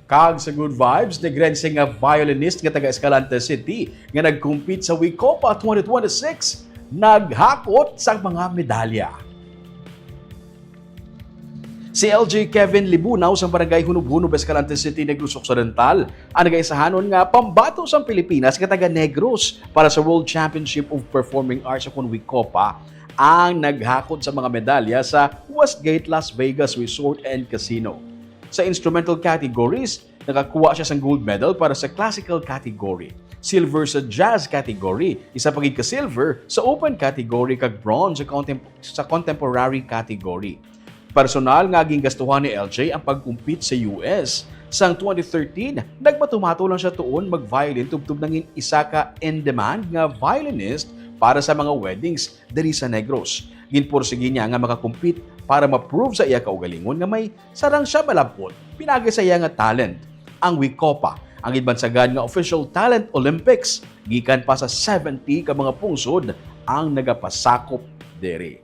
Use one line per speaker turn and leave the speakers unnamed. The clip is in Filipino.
Kag sa good vibes, negrense nga violinist nga Taga Escalante City nga nag-compete sa WCOPA 2026, naghakot sa mga medalya. Si LJ Kevin Libunaw sa barangay Hunub-Hunub, Escalante City, Negros Occidental, ang nagaisahanon nga pambato sa Pilipinas nga taga Negros para sa World Championship of Performing Arts o WCOPA ang naghakot sa mga medalya sa Westgate Las Vegas Resort and Casino. Sa instrumental categories, nakakuha siya ng gold medal para sa classical category, silver sa jazz category, isa pa gid ka silver sa open category kag bronze sa contemporary category. Personal nga gingastuhan ni LJ ang pag-compete sa US. Sang 2013, nagmatumato lang siya tuon mag-violin tubtub nangin isa ka in-demand nga violinist para sa mga weddings diri sa Negros. Ginpursige niya nga makakompete para ma-prove sa iya kaugalingon nga may sarang siya malabot, pinagi sa iya nga talent. Ang WCOPA, ang idbansagan nga official talent Olympics, gikan pa sa 70 ka mga pungsod ang nagapasakop diri.